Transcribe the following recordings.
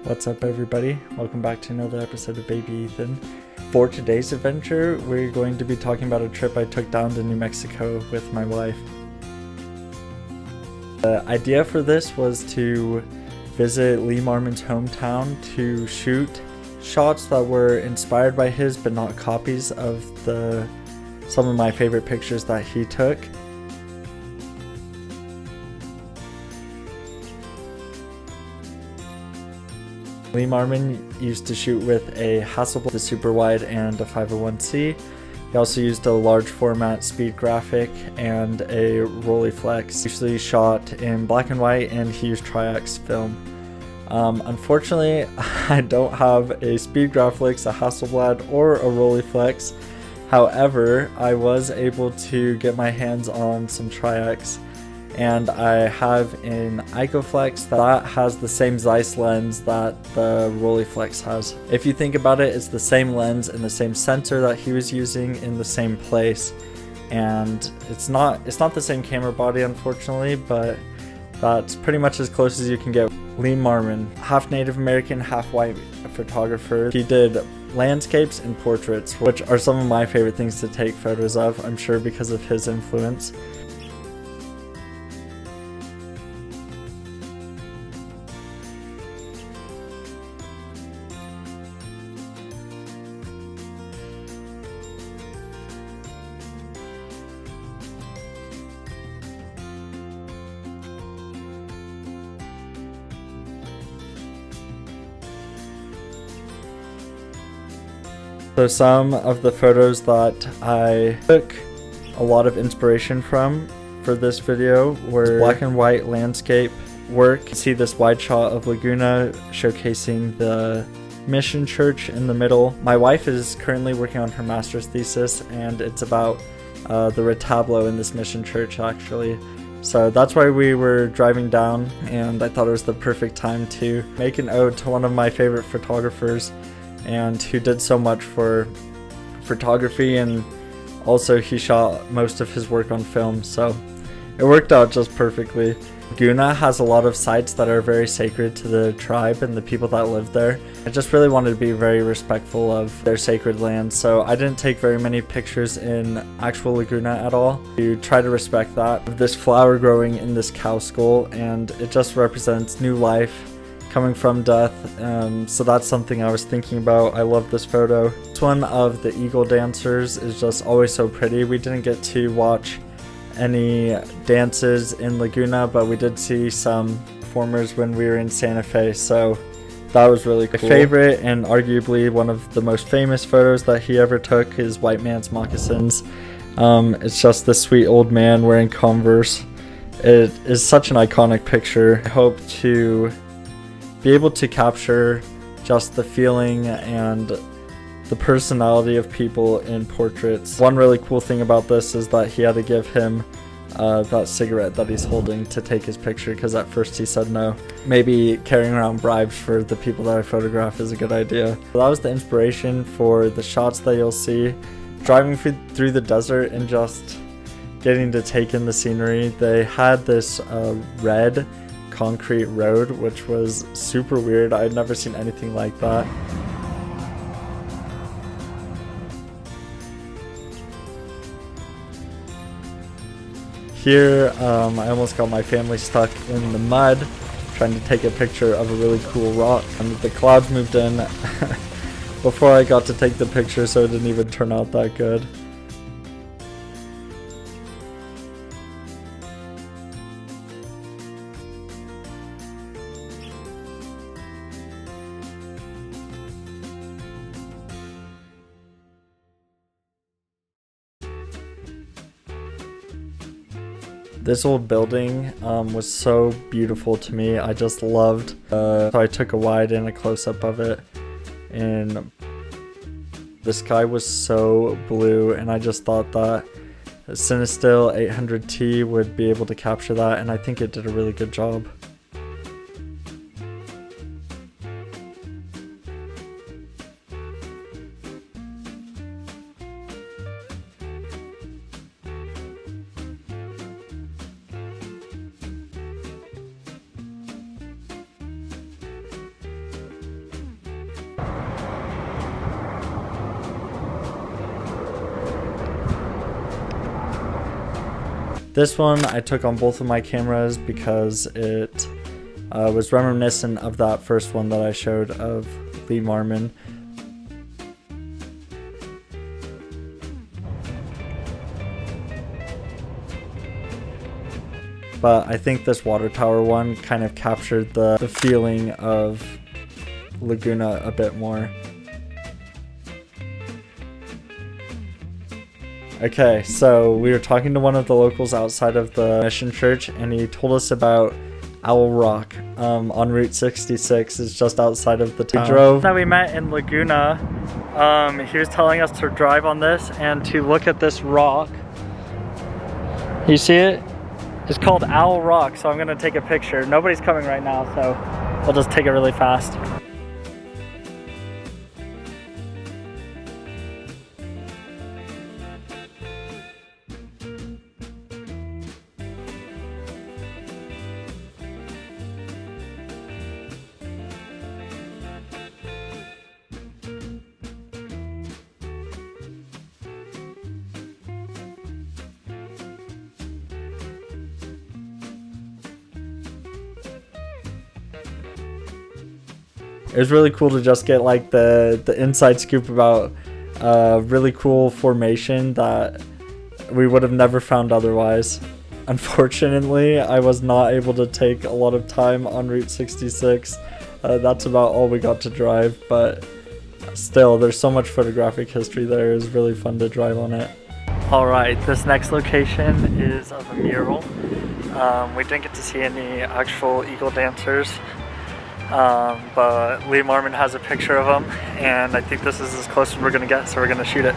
What's up, everybody? Welcome back to another episode of Baby Ethan. For today's adventure, we're going to be talking about a trip I took down to New Mexico with my wife. The idea for this was to visit Lee Marmon's hometown to shoot shots that were inspired by his but not copies of some of my favorite pictures that he took. Lee Marmon used to shoot with a Hasselblad, the super wide, and a 501c. He also used a large format speed graphic and a Rolleiflex. Usually shot in black and white, and he used Tri-X film. Unfortunately, I don't have a speed graphics, a Hasselblad, or a Rolleiflex. However, I was able to get my hands on some Tri-X, and I have an Icoflex that has the same Zeiss lens that the Rolleiflex has. If you think about it, it's the same lens and the same sensor that he was using in the same place, and it's not the same camera body, unfortunately, but that's pretty much as close as you can get. Lee Marmon, half Native American, half white photographer. He did landscapes and portraits, which are some of my favorite things to take photos of, I'm sure because of his influence. So some of the photos that I took a lot of inspiration from for this video were black and white landscape work. You can see this wide shot of Laguna showcasing the mission church in the middle. My wife is currently working on her master's thesis, and it's about the retablo in this mission church, actually. So that's why we were driving down, and I thought it was the perfect time to make an ode to one of my favorite photographers, and who did so much for photography, and also he shot most of his work on film, so it worked out just perfectly. Laguna has a lot of sites that are very sacred to the tribe and the people that live there. I just really wanted to be very respectful of their sacred land, so I didn't take very many pictures in actual Laguna at all to try to respect that. This flower growing in this cow skull, and it just represents new life coming from death, so that's something I was thinking about. I love this photo. This one of the eagle dancers is just always so pretty. We didn't get to watch any dances in Laguna, but we did see some performers when we were in Santa Fe, so that was really cool. My favorite, and arguably one of the most famous photos that he ever took, is White Man's Moccasins. It's just this sweet old man wearing Converse. It is such an iconic picture. I hope to be able to capture just the feeling and the personality of people in portraits. One really cool thing about this is that he had to give him that cigarette that he's holding to take his picture, because at first he said no. Maybe carrying around bribes for the people that I photograph is a good idea. So that was the inspiration for the shots that you'll see. Driving through the desert and just getting to take in the scenery. They had this red concrete road, which was super weird. I had never seen anything like that. Here, I almost got my family stuck in the mud trying to take a picture of a really cool rock, and the clouds moved in before I got to take the picture, so it didn't even turn out that good. This old building was so beautiful to me. I just loved. So I took a wide and a close-up of it, and the sky was so blue, and I just thought that a Cinestill 800T would be able to capture that, and I think it did a really good job. This one I took on both of my cameras because it was reminiscent of that first one that I showed of Lee Marmon. But I think this water tower one kind of captured the feeling of Laguna a bit more. Okay, so we were talking to one of the locals outside of the mission church, and he told us about Owl Rock on Route 66. It's just outside of the town. We drove. That we met in Laguna. He was telling us to drive on this and to look at this rock. You see it? It's called Owl Rock, so I'm gonna take a picture. Nobody's coming right now, so I'll just take it really fast. It was really cool to just get like the inside scoop about a really cool formation that we would have never found otherwise. Unfortunately, I was not able to take a lot of time on Route 66. That's about all we got to drive, but still, there's so much photographic history there. It was really fun to drive on it. Alright, this next location is of a mural. We didn't get to see any actual eagle dancers. But Lee Marmon has a picture of him, and I think this is as close as we're gonna get, so we're gonna shoot it.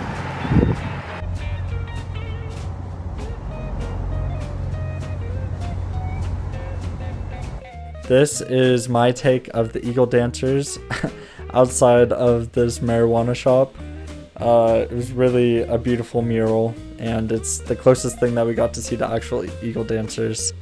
This is my take of the eagle dancers outside of this marijuana shop. It was really a beautiful mural, and it's the closest thing that we got to see to actual eagle dancers.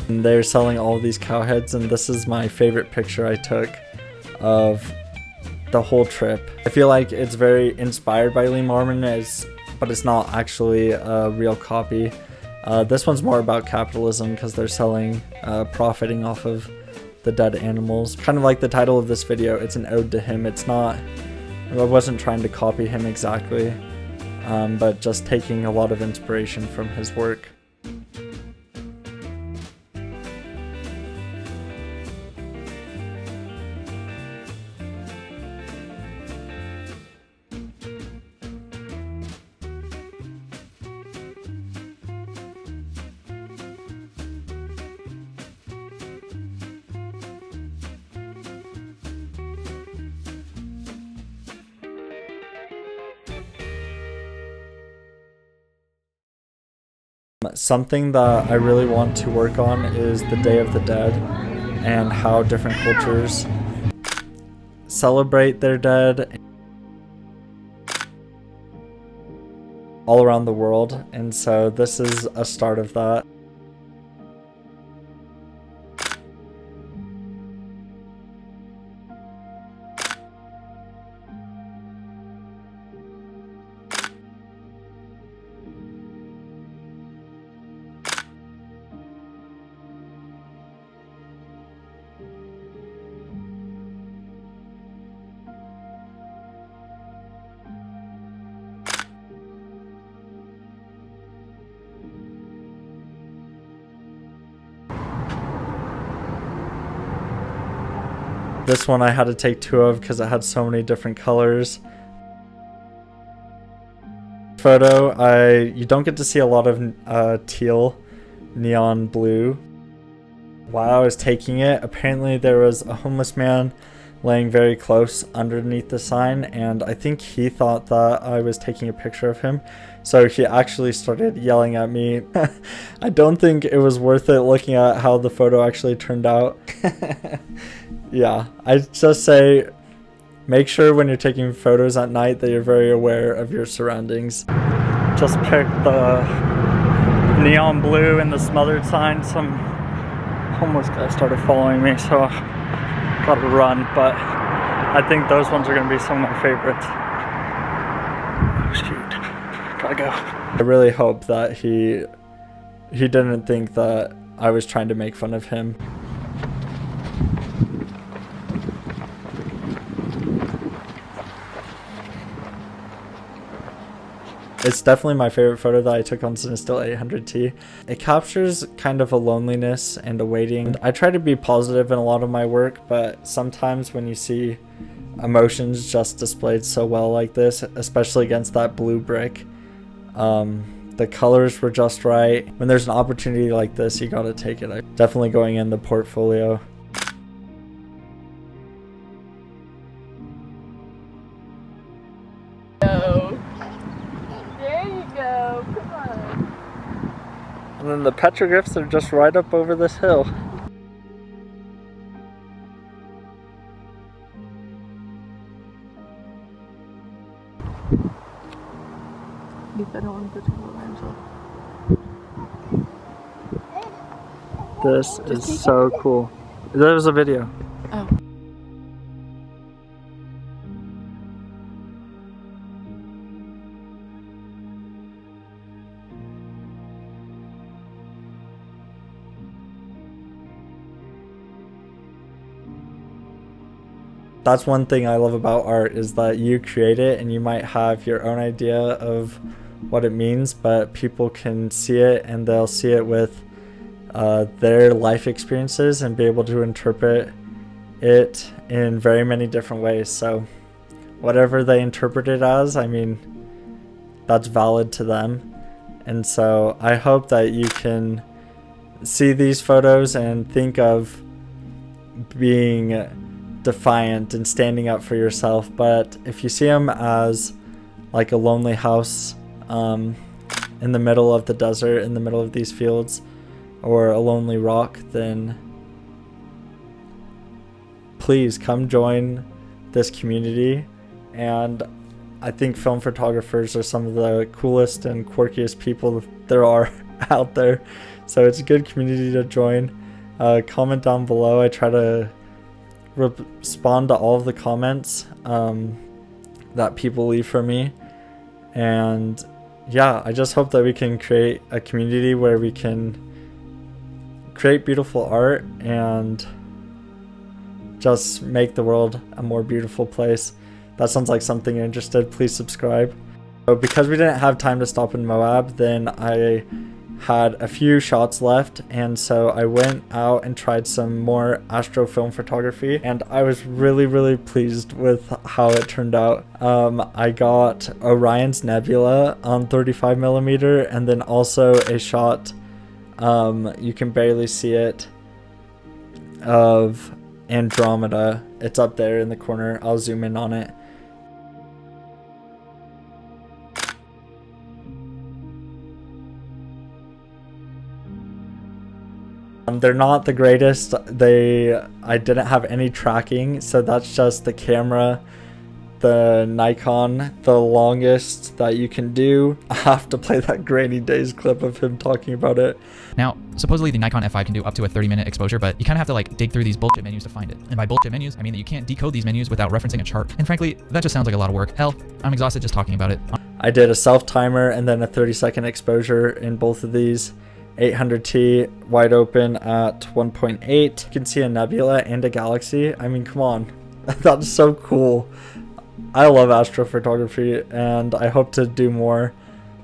And they're selling all of these cow heads, and this is my favorite picture I took of the whole trip. I feel like it's very inspired by Lee Marmon, but it's not actually a real copy. This one's more about capitalism because they're selling, profiting off of the dead animals. Kind of like the title of this video, it's an ode to him. It's not, I wasn't trying to copy him exactly, but just taking a lot of inspiration from his work. Something that I really want to work on is the Day of the Dead and how different cultures celebrate their dead all around the world, and so this is a start of that. This one I had to take two of because it had so many different colors. Photo, you don't get to see a lot of teal, neon blue. While I was taking it, apparently there was a homeless man laying very close underneath the sign, and I think he thought that I was taking a picture of him, so he actually started yelling at me. I don't think it was worth it looking at how the photo actually turned out. Yeah, I just say make sure when you're taking photos at night that you're very aware of your surroundings. Just picked the neon blue and the smothered sign. Some homeless guy started following me, so gotta run, but I think those ones are gonna be some of my favorites. Oh shoot, gotta go. I really hope that he didn't think that I was trying to make fun of him. It's definitely my favorite photo that I took on Cinestill 800T. It captures kind of a loneliness and a waiting. I try to be positive in a lot of my work, but sometimes when you see emotions just displayed so well like this, especially against that blue brick, the colors were just right. When there's an opportunity like this, you gotta take it. Definitely going in the portfolio. And then the petroglyphs are just right up over this hill. This is so cool. There was a video. Oh. That's one thing I love about art, is that you create it and you might have your own idea of what it means, but people can see it and they'll see it with their life experiences and be able to interpret it in very many different ways. So whatever they interpret it as, I mean, that's valid to them. And so I hope that you can see these photos and think of being defiant and standing up for yourself, but if you see them as like a lonely house in the middle of the desert, in the middle of these fields, or a lonely rock, then please come join this community. And I think film photographers are some of the coolest and quirkiest people there are out there, so it's a good community to join. Comment down below. I try to respond to all of the comments that people leave for me, and yeah, I just hope that we can create a community where we can create beautiful art and just make the world a more beautiful place. That sounds like something you're interested. Please subscribe. So because we didn't have time to stop in Moab, then I had a few shots left, and so I went out and tried some more astrofilm photography, and I was really pleased with how it turned out. I got Orion's Nebula on 35mm, and then also a shot, you can barely see it, of Andromeda. It's up there in the corner. I'll zoom in on it. They're not the greatest. I didn't have any tracking, so that's just the camera, the Nikon, the longest that you can do. I have to play that Grainy Days clip of him talking about it. Now, supposedly the Nikon F5 can do up to a 30-minute exposure, but you kind of have to like dig through these bullshit menus to find it. And by bullshit menus, I mean that you can't decode these menus without referencing a chart. And frankly, that just sounds like a lot of work. Hell, I'm exhausted just talking about it. I did a self timer and then a 30-second exposure in both of these. 800T wide open at 1.8. You can see a nebula and a galaxy. I mean, come on. That's so cool. I love astrophotography and I hope to do more.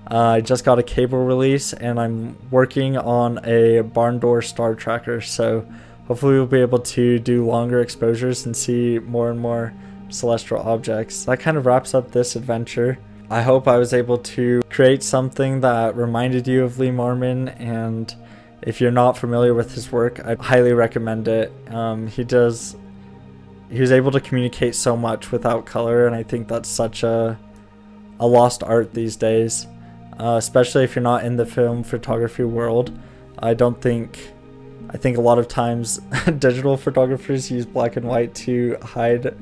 I just got a cable release and I'm working on a barn door star tracker, so hopefully we'll be able to do longer exposures and see more and more celestial objects. That kind of wraps up this adventure. I hope I was able to create something that reminded you of Lee Marmon, and if you're not familiar with his work, I highly recommend it. He was able to communicate so much without color, and I think that's such a lost art these days, especially if you're not in the film photography world. I think a lot of times digital photographers use black and white to hide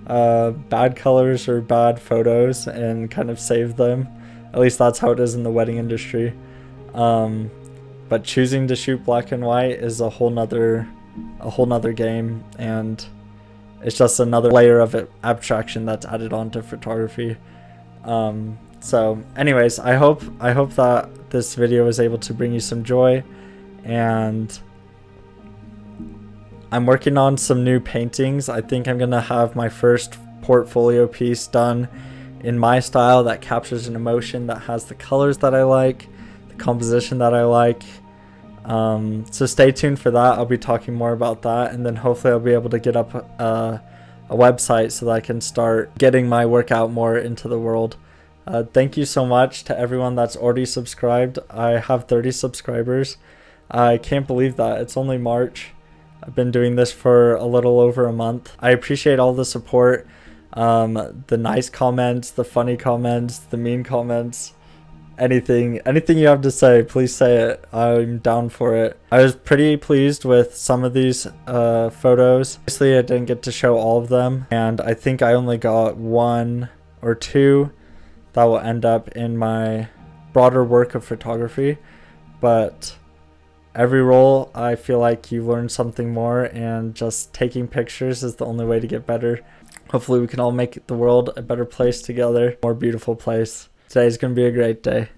bad colors or bad photos and kind of save them. At least that's how it is in the wedding industry. But choosing to shoot black and white is a whole nother game, and It's just another layer of abstraction that's added onto photography. So anyways, I hope that this video was able to bring you some joy, and I'm working on some new paintings. I think I'm gonna have my first portfolio piece done in my style that captures an emotion, that has the colors that I like, the composition that I like. So stay tuned for that. I'll be talking more about that, and then hopefully I'll be able to get up a website so that I can start getting my work out more into the world. Thank you so much to everyone that's already subscribed. I have 30 subscribers. I can't believe that. It's only March. I've been doing this for a little over a month. I appreciate all the support, the nice comments, the funny comments, the mean comments. Anything you have to say, please say it. I'm down for it. I was pretty pleased with some of these photos. Obviously, I didn't get to show all of them, and I think I only got 1 or 2 that will end up in my broader work of photography. But every roll, I feel like you learn something more, and just taking pictures is the only way to get better. Hopefully we can all make the world a better place together, a more beautiful place. Today's gonna be a great day.